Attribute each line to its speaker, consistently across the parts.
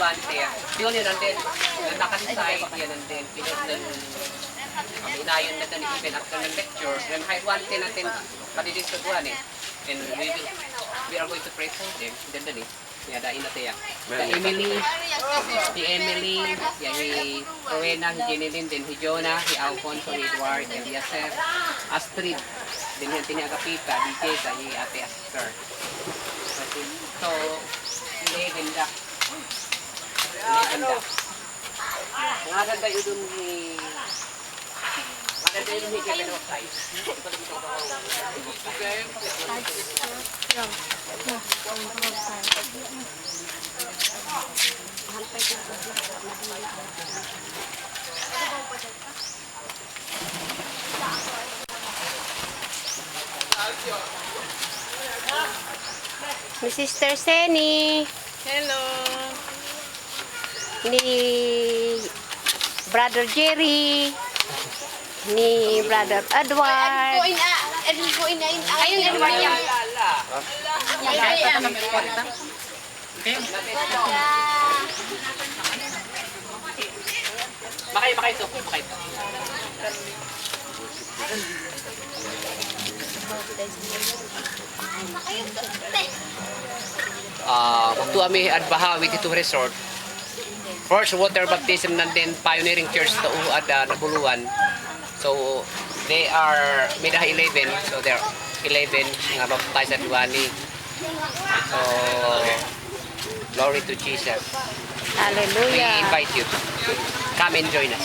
Speaker 1: Guante. Yun yun, and then, nakalisay, yan, and then, inayon na din even after ng lecture. Then, kahit Guante natin, patidiskutuhan eh. And we are going to pray for them. Then, dali. Yeah, dahin natin yan. Si Emily, si Rowena, si Jenilyn, then si Jonah, si Alfonso, si Edward, Eliezer, Astrid, din yan tinagapita, DJ, sa si Ate Esther. So, Legenda. Maganda yun dun ni... Maganda yun ni Kevin Oxide.
Speaker 2: Ni Sister Seni.
Speaker 3: Hello.
Speaker 2: Ni Brother Jerry. Ni Brother Edward.
Speaker 3: Ayun, Edward yan.
Speaker 1: Makay ito. Waktu kami at Bahawi dito resort. First water baptism and then pioneering church to at Nabuluan. So they are midah 11, so they're 11 nga baptized at Wani. So glory to Jesus. We
Speaker 2: Hallelujah.
Speaker 1: invite you. Come and join us.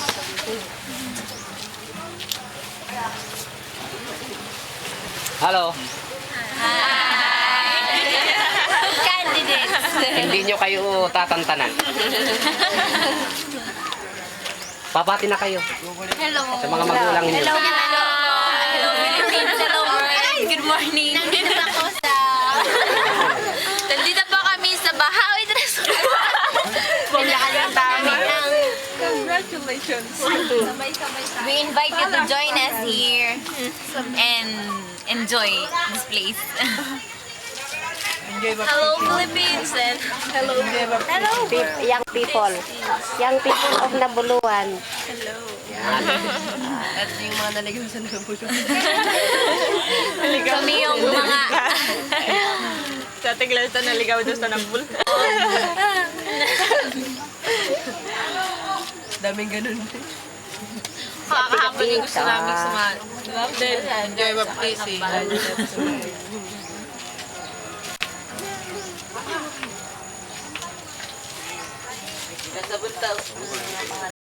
Speaker 1: Hello.
Speaker 3: Candidates.
Speaker 1: Hindi nyo kayo tatantanan. Babati na kayo
Speaker 3: Hello.
Speaker 1: sa mga magulang niyo.
Speaker 3: Hello. Hello, Philippines. Hello, world. Good morning. Nandito pa kami sa Bahawi Resort.
Speaker 4: Congratulations.
Speaker 3: We invite you to join us here and enjoy this place. Hello, Philippines. And hello.
Speaker 2: Young people. Young people of Nabuluan.
Speaker 4: At yung mga naligaw sa Nabuluan.
Speaker 3: Kami yung mga...
Speaker 4: Sa Tiglalta naligaw doon sa Nabuluan. Daming ganun.
Speaker 3: Kakahapon yung gusto namin sumali.
Speaker 4: Enjoy baptism.
Speaker 1: Nasa buntaw.